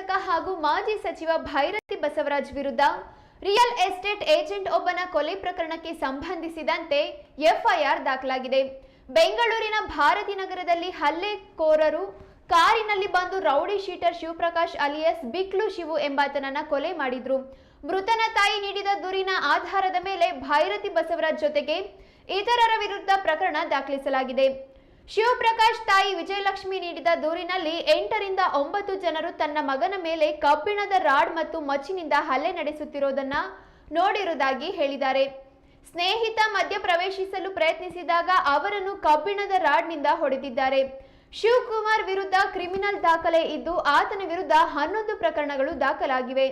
ಶಾಸಕ ಹಾಗೂ ಮಾಜಿ ಸಚಿವ ಭೈರತಿ ಬಸವರಾಜ್ ವಿರುದ್ಧ ರಿಯಲ್ ಎಸ್ಟೇಟ್ ಏಜೆಂಟ್ ಒಬ್ಬನ ಕೊಲೆ ಪ್ರಕರಣಕ್ಕೆ ಸಂಬಂಧಿಸಿದಂತೆ ಎಫ್ಐಆರ್ ದಾಖಲಾಗಿದೆ. ಬೆಂಗಳೂರಿನ ಭಾರತಿ ನಗರದಲ್ಲಿ ಹಲ್ಲೆಕೋರರು ಕಾರಿನಲ್ಲಿ ಬಂದು rowdy sheeter Shivaprakash alias Biklu Shivu ಎಂಬಾತನನ್ನ ಕೊಲೆ ಮಾಡಿದ್ರು. ಮೃತನ ತಾಯಿ ನೀಡಿದ ದೂರಿನ ಆಧಾರದ ಮೇಲೆ ಭೈರತಿ ಬಸವರಾಜ್ ಜೊತೆಗೆ ಇತರರ ವಿರುದ್ಧ ಪ್ರಕರಣ ದಾಖಲಿಸಲಾಗಿದೆ. ಶಿವಪ್ರಕಾಶ್ ತಾಯಿ ವಿಜಯಲಕ್ಷ್ಮಿ ನೀಡಿದ ದೂರಿನಲ್ಲಿ 8 ರಿಂದ 9 ಜನರು ತನ್ನ ಮಗನ ಮೇಲೆ ಕಬ್ಬಿಣದ ರಾಡ್ ಮತ್ತು ಮಚ್ಚಿನಿಂದ ಹಲ್ಲೆ ನಡೆಸುತ್ತಿರುವುದನ್ನು ನೋಡಿರುವುದಾಗಿ ಹೇಳಿದ್ದಾರೆ. ಸ್ನೇಹಿತ ಮಧ್ಯ ಪ್ರವೇಶಿಸಲು ಪ್ರಯತ್ನಿಸಿದಾಗ ಅವರನ್ನು ಕಬ್ಬಿಣದ ರಾಡ್ನಿಂದ ಹೊಡೆದಿದ್ದಾರೆ. ಶಿವಕುಮಾರ್ ವಿರುದ್ಧ ಕ್ರಿಮಿನಲ್ ದಾಖಲೆ ಇದ್ದು ಆತನ ವಿರುದ್ಧ 11 ಪ್ರಕರಣಗಳು ದಾಖಲಾಗಿವೆ.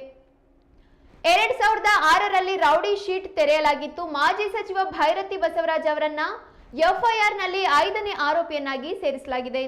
2006ರಲ್ಲಿ ರೌಡಿ ಶೀಟ್ ತೆರೆಯಲಾಗಿತ್ತು. ಮಾಜಿ ಸಚಿವ ಭೈರತಿ ಬಸವರಾಜ್ ಅವರನ್ನ ಎಫ್ಐಆರ್ನಲ್ಲಿ 5ನೇ ಆರೋಪಿಯನ್ನಾಗಿ ಸೇರಿಸಲಾಗಿದೆ.